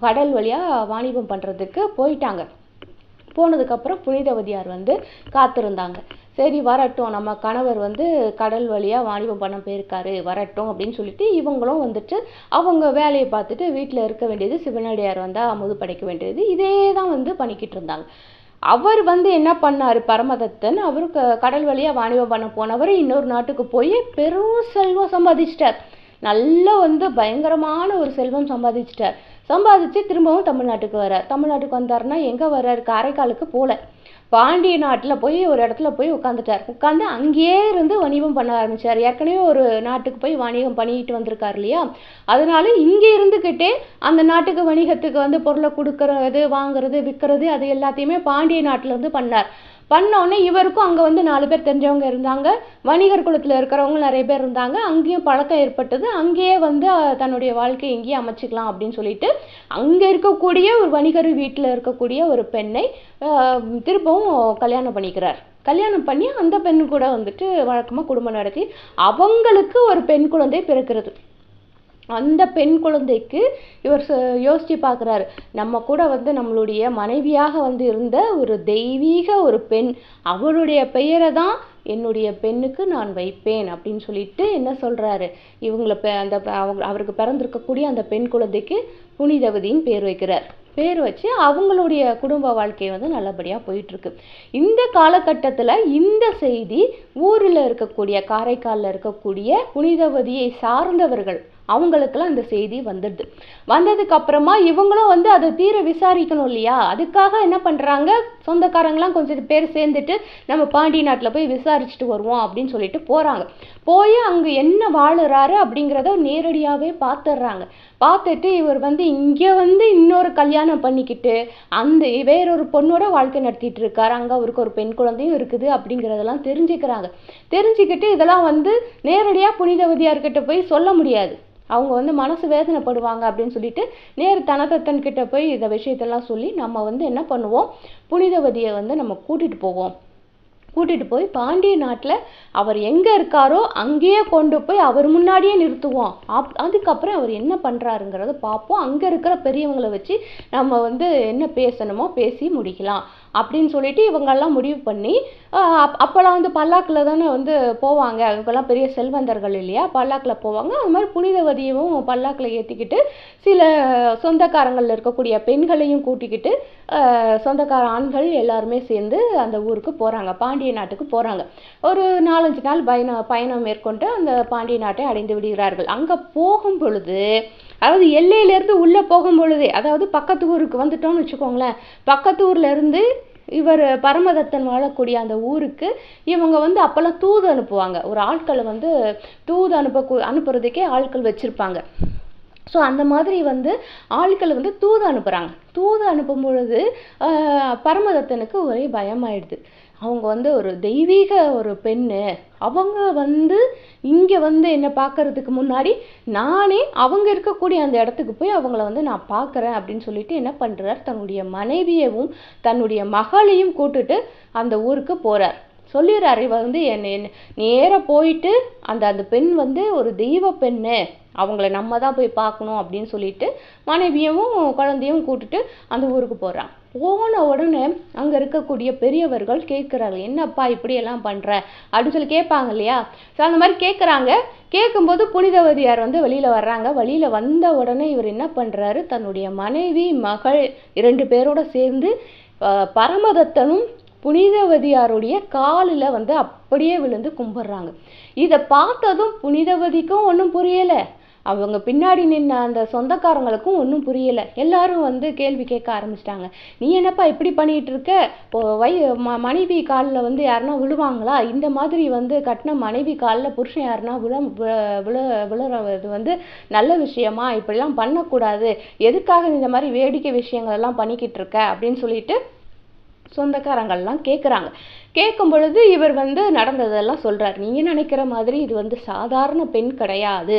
கடல் வழியாக வாணிபம் பண்ணுறதுக்கு போயிட்டாங்க. போனதுக்கப்புறம் புனிதவதியார் வந்து காத்திருந்தாங்க. சரி வரட்டும், நம்ம கணவர் வந்து கடல் வழியாக வாணிபம் பண்ண போயிருக்காரு, வரட்டும் அப்படின்னு சொல்லிட்டு இவங்களும் வந்துட்டு அவங்க வேலையை பார்த்துட்டு வீட்டில் இருக்க வேண்டியது, சிவனடியார் வந்தால் அமுது படைக்க வேண்டியது, இதே தான் வந்து பண்ணிக்கிட்டு இருந்தாங்க. அவர் வந்து என்ன பண்ணார், பரமதத்தன் அவர் கடல் வழியாக வாணிபம் பண்ண போனவர் இன்னொரு நாட்டுக்கு போய் பெரும் செல்வம் சம்பாதிச்சிட்டார். நல்லா வந்து பயங்கரமான ஒரு செல்வம் சம்பாதிச்சு திரும்பவும் தமிழ்நாட்டுக்கு வர்றார். தமிழ்நாட்டுக்கு வந்தாருன்னா எங்கே வர்றாரு, காரைக்காலுக்கு போல, பாண்டிய நாட்டில் போய் ஒரு இடத்துல போய் உட்காந்து அங்கேயே இருந்து வணிகம் பண்ண ஆரம்பித்தார். ஏற்கனவே ஒரு நாட்டுக்கு போய் வணிகம் பண்ணிட்டு வந்திருக்காரு இல்லையா, அதனால இங்கே இருந்துக்கிட்டே அந்த நாட்டுக்கு வணிகத்துக்கு வந்து பொருளை கொடுக்கறது வாங்குறது விற்கிறது அது எல்லாத்தையுமே பாண்டிய நாட்டில் இருந்து பண்ணோடனே இவருக்கும் அங்கே வந்து 4 பேர் தெரிஞ்சவங்க இருந்தாங்க, வணிகர் குலத்தில் இருக்கிறவங்க நிறைய பேர் இருந்தாங்க, அங்கேயும் பழக்கம் ஏற்பட்டது, அங்கேயே வந்து தன்னுடைய வாழ்க்கையை இங்கேயே அமைச்சிக்கலாம் அப்படின்னு சொல்லிட்டு அங்கே இருக்கக்கூடிய ஒரு வணிகர் வீட்டில் இருக்கக்கூடிய ஒரு பெண்ணை திரும்பவும் கல்யாணம் பண்ணிக்கிறார். கல்யாணம் பண்ணி அந்த பெண்ணு கூட வந்துட்டு வழக்கமாக குடும்பம் நடத்தி அவங்களுக்கு ஒரு பெண் குழந்தை பிறக்கிறது. அந்த பெண் குழந்தைக்கு இவர் யோசித்து பார்க்குறாரு, நம்ம கூட வந்து நம்மளுடைய மனைவியாக வந்து இருந்த ஒரு தெய்வீக ஒரு பெண், அவளுடைய பெயரை தான் என்னுடைய பெண்ணுக்கு நான் வைப்பேன் அப்படின்னு சொல்லிட்டு என்ன சொல்கிறாரு, அவருக்கு பிறந்திருக்கக்கூடிய அந்த பெண் குழந்தைக்கு புனிதவதின்னு பேர் வைக்கிறார். பேர் வச்சு அவங்களுடைய குடும்ப வாழ்க்கை வந்து நல்லபடியாக போயிட்டுருக்கு. இந்த காலகட்டத்தில் இந்த செய்தி ஊரில் இருக்கக்கூடிய காரைக்காலில் இருக்கக்கூடிய புனிதவதியை சார்ந்தவர்கள் அவங்களுக்கெல்லாம் இந்த செய்தி வந்துடுது. வந்ததுக்கு அப்புறமா இவங்களும் வந்து அதை தீர விசாரிக்கணும் இல்லையா, அதுக்காக என்ன பண்றாங்க, சொந்தக்காரங்களாம் கொஞ்சம் பேர் சேர்ந்துட்டு நம்ம பாண்டி நாட்டில் போய் விசாரிச்சுட்டு வருவோம் அப்படின்னு சொல்லிட்டு போறாங்க. போய் அங்கே என்ன வாழுறாரு அப்படிங்கிறத நேரடியாகவே பார்த்துடுறாங்க. பார்த்துட்டு இவர் வந்து இங்கே வந்து இன்னொரு கல்யாணம் பண்ணிக்கிட்டு அந்த வேறொரு பொண்ணோட வாழ்க்கை நடத்திட்டு இருக்காரு, அங்கே அவருக்கு ஒரு பெண் குழந்தையும் இருக்குது அப்படிங்கிறதெல்லாம் தெரிஞ்சுக்கிறாங்க. தெரிஞ்சுக்கிட்டு இதெல்லாம் வந்து நேரடியாக புனிதவதியார்கிட்ட போய் சொல்ல முடியாது, அவங்க வந்து மனசு வேதனைப்படுவாங்க அப்படின்னு சொல்லிட்டு தனதத்தன் கிட்ட போய் இந்த விஷயத்தெல்லாம் சொல்லி நம்ம வந்து என்ன பண்ணுவோம், புனிதவதியை வந்து நம்ம கூட்டிட்டு போய் பாண்டிய நாட்டில் அவர் எங்கே இருக்காரோ அங்கேயே கொண்டு போய் அவர் முன்னாடியே நிறுத்துவோம். அதுக்கப்புறம் அவர் என்ன பண்ணுறாருங்கிறத பார்ப்போம். அங்கே இருக்கிற பெரியவங்களை வச்சு நம்ம வந்து என்ன பேசணுமோ பேசி முடிக்கலாம் அப்படின்னு சொல்லிட்டு இவங்கெல்லாம் முடிவு பண்ணி, அப்போல்லாம் வந்து பல்லாக்கில் தானே வந்து போவாங்க, இவங்கெல்லாம் பெரிய செல்வந்தர்கள் இல்லையா, பல்லாக்கில் போவாங்க. அது மாதிரி புனிதவதியவும் பல்லாக்கில் ஏற்றிக்கிட்டு சில சொந்தக்காரங்களில் இருக்கக்கூடிய பெண்களையும் கூட்டிக்கிட்டு சொந்தக்கார ஆண்கள் எல்லாருமே சேர்ந்து அந்த ஊருக்கு போகிறாங்க, பாண்டிய நாட்டுக்கு போகிறாங்க. ஒரு 4-5 நாள் பயணம் மேற்கொண்டு அந்த பாண்டிய நாட்டை அடைந்து விடுகிறார்கள். அங்கே போகும் பொழுது, அதாவது எல்லையிலேருந்து உள்ளே போகும் பொழுதே, அதாவது பக்கத்து ஊருக்கு வந்துட்டோம்னு வச்சுக்கோங்களேன், பக்கத்து ஊர்ல இருந்து இவர் பரமதத்தன் வாழக்கூடிய அந்த ஊருக்கு இவங்க வந்து அப்போல்லாம் தூது அனுப்புவாங்க. ஒரு ஆட்களை வந்து தூது அனுப்புறதுக்கே ஆட்கள் வச்சுருப்பாங்க. ஸோ அந்த மாதிரி வந்து ஆட்களை வந்து தூது அனுப்புகிறாங்க. தூது அனுப்பும் பொழுது பரமதத்தனுக்கு ஒரே பயமாயிடுது. அவங்க வந்து ஒரு தெய்வீக ஒரு பெண்ணு, அவங்க வந்து இங்கே வந்து என்னை பார்க்கறதுக்கு முன்னாடி நானே அவங்க இருக்கக்கூடிய அந்த இடத்துக்கு போய் அவங்கள வந்து நான் பார்க்குறேன் அப்படின்னு சொல்லிட்டு என்ன பண்ணுறார், தன்னுடைய மனைவியவும் தன்னுடைய மகளையும் கூட்டுட்டு அந்த ஊருக்கு போகிறார். சொல்லிடுறாரு, இவ வந்து நேராக போயிட்டு அந்த பெண் வந்து ஒரு தெய்வ பெண்ணு, அவங்கள நம்ம தான் போய் பார்க்கணும் அப்படின்னு சொல்லிட்டு மனைவியவும் குழந்தையும் கூட்டுட்டு அந்த ஊருக்கு போகிறான். போன உடனே அங்கே இருக்கக்கூடிய பெரியவர்கள் கேட்குறாங்க, என்னப்பா இப்படியெல்லாம் பண்ணுற அப்படின்னு சொல்லி கேட்பாங்க இல்லையா. ஸோ அந்த மாதிரி கேட்குறாங்க. கேட்கும்போது புனிதவதியார் வந்து வெளியில் வர்றாங்க. வெளியில் வந்த உடனே இவர் என்ன பண்ணுறாரு, தன்னுடைய மனைவி மகள் 2 பேரோட சேர்ந்து பரமதத்தனும் புனிதவதியாருடைய காலில் வந்து அப்படியே விழுந்து கும்பிட்றாங்க. இதை பார்த்ததும் புனிதவதிக்கும் ஒன்றும் புரியலை, அவங்க பின்னாடி நின்ன அந்த சொந்தக்காரங்களுக்கும் ஒன்றும் புரியலை. எல்லாரும் வந்து கேள்வி கேட்க ஆரம்பிச்சிட்டாங்க. நீ என்னப்பா இப்படி பண்ணிட்டு இருக்க, மனைவி காலில் வந்து யாருன்னா விழுவாங்களா, இந்த மாதிரி வந்து கட்டின மனைவி காலில் புருஷன் யாருன்னா விழுறது வந்து நல்ல விஷயமா, இப்படிலாம் பண்ணக்கூடாது, எதுக்காக இந்த மாதிரி வேடிக்கை விஷயங்கள் எல்லாம் பண்ணிக்கிட்டு இருக்க அப்படின்னு சொல்லிட்டு சொந்தக்காரங்கள்லாம் கேட்குறாங்க. கேட்கும் பொழுது இவர் வந்து நடந்ததெல்லாம் சொல்கிறார். நீங்கள் நினைக்கிற மாதிரி இது வந்து சாதாரண பெண் கிடையாது,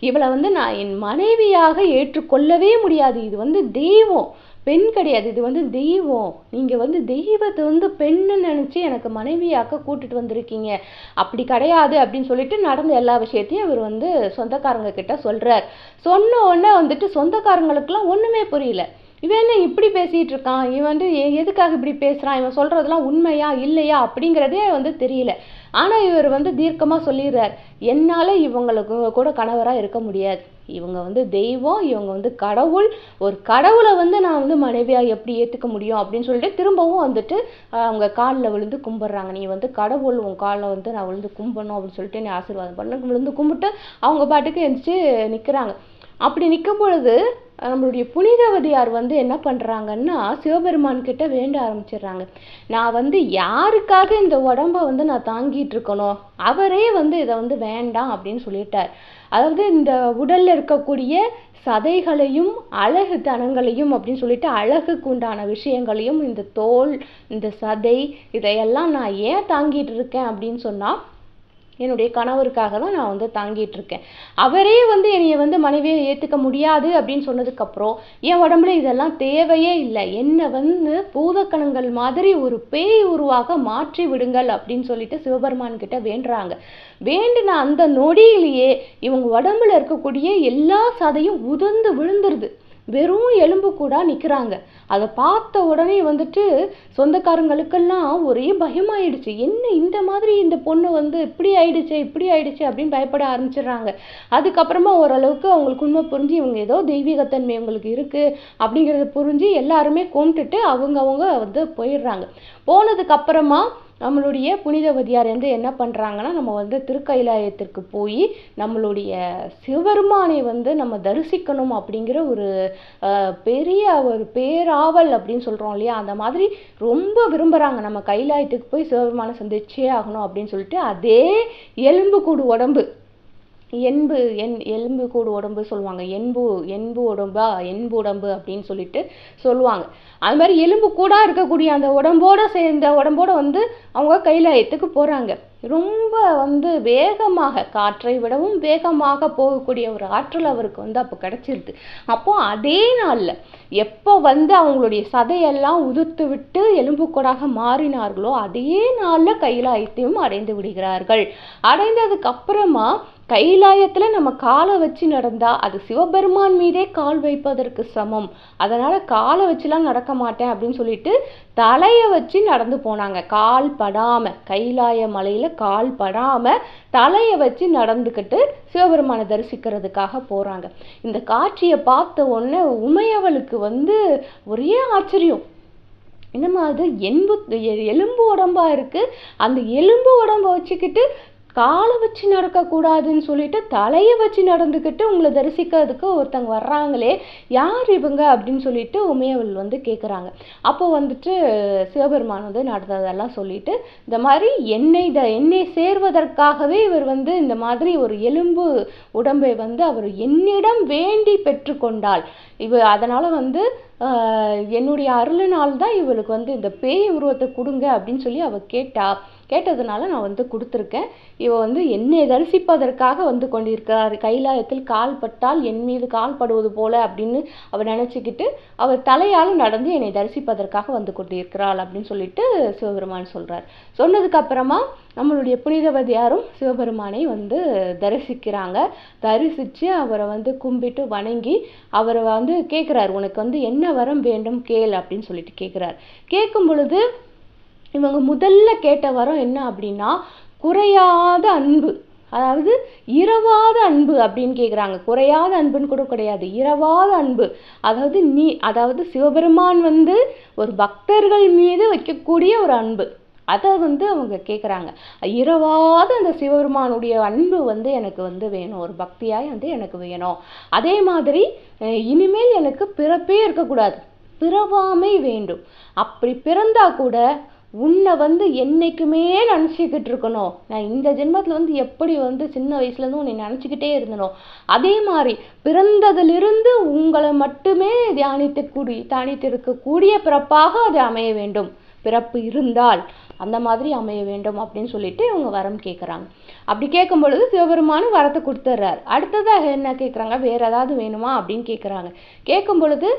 இவளை வந்து நான் என் மனைவியாக ஏற்றுக்கொள்ளவே முடியாது, இது வந்து தெய்வம், பெண் கிடையாது, இது வந்து தெய்வம், நீங்கள் வந்து தெய்வத்தை வந்து பெண்ணு நினச்சி எனக்கு மனைவியாக்க கூட்டிட்டு வந்திருக்கீங்க, அப்படி கிடையாது அப்படின்னு சொல்லிட்டு நடந்த எல்லா விஷயத்தையும் இவர் வந்து சொந்தக்காரங்க கிட்ட சொல்கிறார். சொன்ன உடனே வந்துட்டு சொந்தக்காரங்களுக்கெல்லாம் ஒன்றுமே புரியல. இவன் என்ன இப்படி பேசிகிட்டு இருக்கான், இவன் வந்து எதுக்காக இப்படி பேசுகிறான், இவன் சொல்கிறதெல்லாம் உண்மையா இல்லையா அப்படிங்கிறதே வந்து தெரியல. ஆனால் இவர் வந்து தீர்க்கமாக சொல்லிடுறார், என்னால் இவங்களுக்கு கூட கணவராக இருக்க முடியாது, இவங்க வந்து தெய்வம், இவங்க வந்து கடவுள், ஒரு கடவுளை வந்து நான் வந்து மனைவியாக எப்படி ஏற்றுக்க முடியும் அப்படின்னு சொல்லிட்டு திரும்பவும் வந்துட்டு அவங்க காலில் விழுந்து கும்பிட்றாங்க. நீ வந்து கடவுள், உன் காலில் வந்து நான் விழுந்து கும்பிடணும் அப்படின்னு சொல்லிட்டு நீ ஆசீர்வாதம் பண்ண விழுந்து கும்பிட்டு அவங்க பாட்டுக்கு எழுந்திரிச்சு நிற்கிறாங்க. அப்படி நிற்கும் பொழுது நம்மளுடைய புனிதவதியார் வந்து என்ன பண்ணுறாங்கன்னா சிவபெருமான் கிட்ட வேண்ட ஆரம்பிச்சிடுறாங்க. நான் வந்து யாருக்காக இந்த உடம்ப வந்து நான் தாங்கிட்டு இருக்கணும், அவரே வந்து இதை வந்து வேண்டாம் அப்படின்னு சொல்லிட்டார். அதாவது இந்த உடல்ல இருக்கக்கூடிய சதைகளையும் அழகு தனங்களையும் அப்படின்னு சொல்லிட்டு அழகுக்கு உண்டான விஷயங்களையும், இந்த தோல் இந்த சதை இதையெல்லாம் நான் ஏன் தாங்கிட்டு இருக்கேன் அப்படின்னு சொன்னா என்னுடைய கணவருக்காக தான் நான் வந்து தாங்கிட்டு இருக்கேன். அவரே வந்து என்னைய வந்து மனைவியை ஏற்றுக்க முடியாது அப்படின்னு சொன்னதுக்கப்புறம் என் உடம்புல இதெல்லாம் தேவையே இல்லை, என்னை வந்து பூதக்கணங்கள் மாதிரி ஒரு பேய் உருவாக மாற்றி விடுங்கள் அப்படின்னு சொல்லிட்டு சிவபெருமான் கிட்ட வேண்டுறாங்க. வேண்டின அந்த நொடியிலேயே இவங்க உடம்புல இருக்கக்கூடிய எல்லா சதையும் உதிர்ந்து விழுந்துருது, வெறும் எலும்பு கூட நிற்கிறாங்க. அதை பார்த்த உடனே வந்துட்டு சொந்தக்காரங்களுக்கெல்லாம் ஒரே பயமாயிடுச்சு, என்ன இந்த மாதிரி இந்த பொண்ணு வந்து இப்படி ஆயிடுச்சு அப்படின்னு பயப்பட ஆரம்பிச்சிடுறாங்க. அதுக்கப்புறமா ஓரளவுக்கு அவங்களுக்கு உண்மை புரிஞ்சு இவங்க ஏதோ தெய்வீகத்தன்மை அவங்களுக்கு இருக்கு அப்படிங்கிறத புரிஞ்சு எல்லாருமே கும்பிட்டுட்டு அவங்க வந்து போயிடுறாங்க. போனதுக்கு அப்புறமா நம்மளுடைய புனிதவதியார் வந்து என்ன பண்ணுறாங்கன்னா, நம்ம வந்து திருக்கைலாயத்திற்கு போய் நம்மளுடைய சிவபெருமானை வந்து நம்ம தரிசிக்கணும் அப்படிங்கிற ஒரு பெரிய ஒரு பேராவல் அப்படின்னு சொல்கிறோம் இல்லையா, அந்த மாதிரி ரொம்ப விரும்புகிறாங்க. நம்ம கைலாயத்துக்கு போய் சிவபெருமானை சந்திச்சே ஆகணும் அப்படின்னு சொல்லிட்டு அதே எலும்பு கூடு உடம்பு எலும்பு கூடு உடம்பு சொல்லுவாங்க. என்பு உடம்பா என்பு உடம்பு அப்படின்னு சொல்லிட்டு சொல்லுவாங்க. அது மாதிரி எலும்பு கூடா இருக்கக்கூடிய அந்த உடம்போட சேர்ந்த உடம்போட வந்து அவங்க கைலாயத்துக்கு போறாங்க. ரொம்ப வந்து வேகமாக, காற்றை விடவும் வேகமாக போகக்கூடிய ஒரு ஆற்றல் அவருக்கு வந்து அப்போ கிடைச்சிருது. அப்போ அதே நாள்ல எப்போ வந்து அவங்களுடைய சதையெல்லாம் உதிர்த்து விட்டு எலும்பு கூடாக மாறினார்களோ அதே நாள்ல கைலாயத்தையும் அடைந்து விடுகிறார்கள். அடைந்ததுக்கு அப்புறமா கைலாயத்துல நம்ம காலை வச்சு நடந்தா அது சிவபெருமான் மீதே கால் வைப்பதற்கு சமம். அதனால காலை வச்சுலாம் நடக்க மாட்டேன் அப்படின்னு சொல்லிட்டு தலைய வச்சு நடந்து போனாங்க. கால் படாம, கைலாய மலையில கால் படாம தலைய வச்சு நடந்துக்கிட்டு சிவபெருமானை தரிசிக்கிறதுக்காக போறாங்க. இந்த காட்சியை பார்த்த உடனே உமையவளுக்கு வந்து ஒரே ஆச்சரியம். என்னம்மா அது எலும்பு உடம்பா இருக்கு, அந்த எலும்பு உடம்ப வச்சுக்கிட்டு காலை வச்சு நடக்கக்கூடாதுன்னு சொல்லிட்டு தலையை வச்சு நடந்துக்கிட்டு உங்களை தரிசிக்கிறதுக்கு ஒருத்தங்க வர்றாங்களே, யார் இவங்க அப்படின்னு சொல்லிட்டு உமையவள் வந்து கேட்குறாங்க. அப்போ வந்துட்டு சிவபெருமான் வந்து நடந்ததெல்லாம் சொல்லிட்டு, இந்த மாதிரி என்னை சேர்வதற்காகவே இவர் வந்து இந்த மாதிரி ஒரு எலும்பு உடம்பை வந்து அவர் என்னிடம் வேண்டி பெற்றுக்கொண்டாள். அதனால வந்து என்னுடைய அருளினால் தான் இவளுக்கு வந்து இந்த பேய் உருவத்தை கொடுங்க அப்படின்னு சொல்லி அவ கேட்டதுனால நான் வந்து கொடுத்துருக்கேன். இவ வந்து என்னை தரிசிப்பதற்காக வந்து கொண்டிருக்கிறார். கைலாயத்தில் கால் பட்டால் என் மீது கால் படுவது போல அப்படின்னு அவர் நினச்சிக்கிட்டு அவர் தலையால் நடந்து என்னை தரிசிப்பதற்காக வந்து கொண்டிருக்கிறாள் அப்படின்னு சொல்லிட்டு சிவபெருமான் சொல்றார். சொன்னதுக்கு அப்புறமா நம்மளுடைய புனிதவதியாரும் சிவபெருமானை வந்து தரிசிக்கிறாங்க. தரிசிச்சு அவரை வந்து கும்பிட்டு வணங்கி அவரை வந்து கேட்குறாரு, உனக்கு வந்து என்ன வரம் வேண்டும் கேள் அப்படின்னு சொல்லிட்டு கேட்குறாரு. கேட்கும் பொழுது இவங்க முதல்ல கேட்ட வரம் என்ன அப்படின்னா, குறையாத அன்பு, அதாவது இரவாத அன்பு அப்படின்னு கேட்குறாங்க. குறையாத அன்புன்னு கூட கிடையாது, இரவாத அன்பு. அதாவது சிவபெருமான் வந்து ஒரு பக்தர்கள் மீது வைக்கக்கூடிய ஒரு அன்பு, அதை வந்து அவங்க கேட்குறாங்க. இரவாத அந்த சிவபெருமானுடைய அன்பு வந்து எனக்கு வந்து வேணும், ஒரு பக்தியாய் வந்து எனக்கு வேணும். அதே மாதிரி இனிமேல் எனக்கு பிறப்பே இருக்கக்கூடாது, பிறவாமை வேண்டும். அப்படி பிறந்தா கூட உன்னை வந்து என்னைக்குமே நினச்சிக்கிட்டு இருக்கணும். நான் இந்த ஜென்மத்தில் வந்து எப்படி வந்து சின்ன வயசுலேருந்து உன்னை நினச்சிக்கிட்டே இருந்தனோ அதே மாதிரி பிறந்ததிலிருந்து உங்களை மட்டுமே தியானித்திருக்கக்கூடிய பிறப்பாக அது அமைய வேண்டும். பிறப்பு இருந்தால் அந்த மாதிரி அமைய வேண்டும் அப்படின்னு சொல்லிட்டு இவங்க வரம் கேட்குறாங்க. அப்படி கேட்கும் பொழுது சிவபெருமானும் வரத்தை கொடுத்துட்றாரு. அடுத்ததாக என்ன கேட்குறாங்க, வேற ஏதாவது வேணுமா அப்படின்னு கேட்குறாங்க. கேட்கும் பொழுது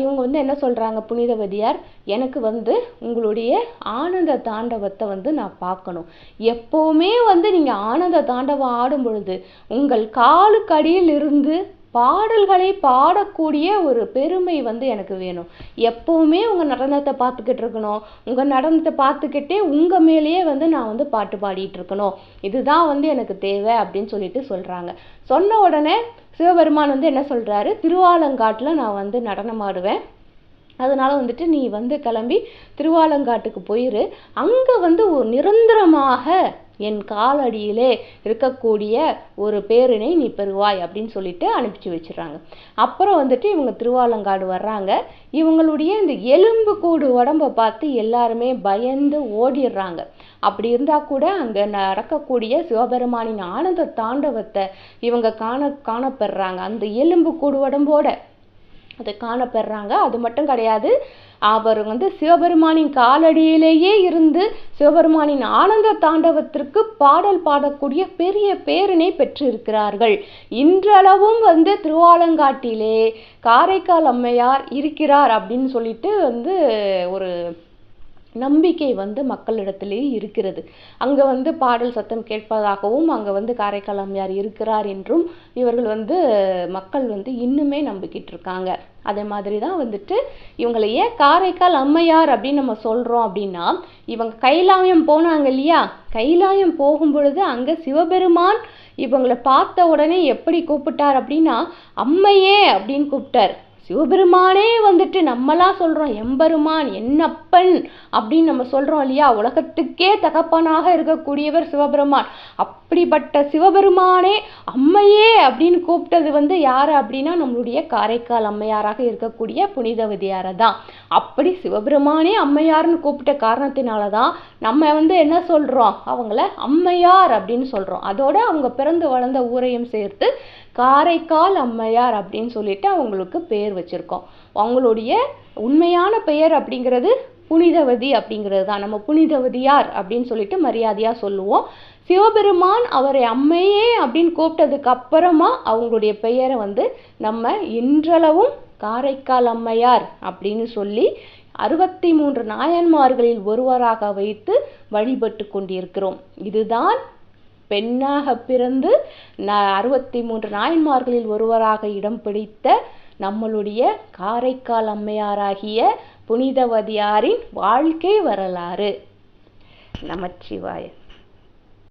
இவங்க வந்து என்ன சொல்றாங்க, புனிதவதியார், எனக்கு வந்து உங்களுடைய ஆனந்த தாண்டவத்தை வந்து நான் பார்க்கணும். எப்பவுமே வந்து நீங்க ஆனந்த தாண்டவம் ஆடும் பொழுது உங்கள் காலுக்கடியில் இருந்து பாடல்களை பாடக்கூடிய ஒரு பெருமை வந்து எனக்கு வேணும். எப்பவுமே உங்க நடனத்தை பார்த்துக்கிட்டு இருக்கணும், உங்க நடனத்தை பார்த்துக்கிட்டே உங்க மேலேயே வந்து நான் வந்து பாட்டு பாடிட்டு இருக்கணும், இதுதான் வந்து எனக்கு தேவை அப்படின்னு சொல்லிட்டு சொல்றாங்க. சொன்ன உடனே சிவபெருமான் வந்து என்ன சொல்றாரு, திருவாலங்காட்டுல நான் வந்து நடனம் ஆடுவேன், அதனால வந்துட்டு நீ வந்து கிளம்பி திருவாலங்காட்டுக்கு போயிரு, அங்க வந்து ஒரு நிரந்தரமாக என் காலடியிலே இருக்கக்கூடிய ஒரு பேரினை நீ பெறுவாய் அப்படின்னு சொல்லிட்டு அனுப்பிச்சு வச்சிடறாங்க. அப்புறம் வந்துட்டு இவங்க திருவாலங்காடு வர்றாங்க. இவங்களுடைய இந்த எலும்பு கூடு உடம்பை பார்த்து எல்லாருமே பயந்து ஓடிடுறாங்க. அப்படி இருந்தா கூட அங்க நடக்கக்கூடிய சிவபெருமானின் ஆனந்த தாண்டவத்தை இவங்க காணப்படுறாங்க. அந்த எலும்பு கூடு உடம்போட அதை காணப்படுறாங்க. அது மட்டும் கிடையாது, அவர் வந்து சிவபெருமானின் காலடியிலேயே இருந்து சிவபெருமானின் ஆனந்த தாண்டவத்திற்கு பாடல் பாடக்கூடிய பெரிய பேரினை பெற்றிருக்கிறார்கள். இன்றளவும் வந்து திருவாலங்காட்டிலே காரைக்கால் அம்மையார் இருக்கிறார் அப்படின்னு சொல்லிட்டு வந்து ஒரு நம்பிக்கை வந்து மக்களிடத்திலேயே இருக்கிறது. அங்க வந்து பாடல் சத்தம் கேட்பதாகவும் அங்க வந்து காரைக்கால் அம்மையார் இருக்கிறார் என்றும் இவர்கள் வந்து மக்கள் வந்து இன்னுமே நம்பிக்கிட்டு இருக்காங்க. அதே மாதிரி தான் வந்துட்டு இவங்களை ஏன் காரைக்கால் அம்மையார் அப்படின்னு நம்ம சொல்றோம் அப்படின்னா, இவங்க கைலாயம் போனாங்க இல்லையா, கைலாயம் போகும் பொழுது அங்க சிவபெருமான் இவங்களை பார்த்த உடனே எப்படி கூப்பிட்டார் அப்படின்னா, அம்மையே அப்படின்னு கூப்பிட்டார். சிவபெருமானே வந்துட்டு நம்மளாம் சொல்றோம் எம்பெருமான் என்னப்பன் அப்படின்னு நம்ம சொல்றோம் இல்லையா, உலகத்துக்கே தகப்பனாக இருக்கக்கூடியவர் சிவபெருமான். அப்படிப்பட்ட சிவபெருமானே அம்மையே அப்படின்னு கூப்பிட்டது வந்து யாரு அப்படின்னா நம்மளுடைய காரைக்கால் அம்மையாராக இருக்கக்கூடிய புனிதவதியாரை தான். அப்படி சிவபெருமானே அம்மையார்னு கூப்பிட்ட காரணத்தினாலதான் நம்ம வந்து என்ன சொல்றோம், அவங்கள அம்மையார் அப்படின்னு சொல்றோம். அதோட அவங்க பிறந்து வளர்ந்த ஊரையும் சேர்த்து காரைக்கால் அம்மையார் அப்படின்னு சொல்லிட்டு அவங்களுக்கு பெயர் வச்சிருக்கோம். அவங்களுடைய உண்மையான பெயர் அப்படிங்கிறது புனிதவதி அப்படிங்கிறது தான். நம்ம புனிதவதியார் அப்படின்னு சொல்லிட்டு மரியாதையா சொல்லுவோம். சிவபெருமான் அவரை அம்மையே அப்படின்னு கூப்பிட்டதுக்கு அப்புறமா அவங்களுடைய பெயரை வந்து நம்ம இன்றளவும் காரைக்கால் அம்மையார் அப்படின்னு சொல்லி 63 நாயன்மார்களில் ஒருவராக வைத்து வழிபட்டு கொண்டிருக்கிறோம். இதுதான் பெண்ணாக பிறந்து 63 நாயன்மார்களில் ஒருவராக இடம் பிடித்த நம்மளுடைய காரைக்கால் அம்மையாராகிய புனிதவதியாரின் வாழ்க்கை வரலாறு. நமச்சிவாய.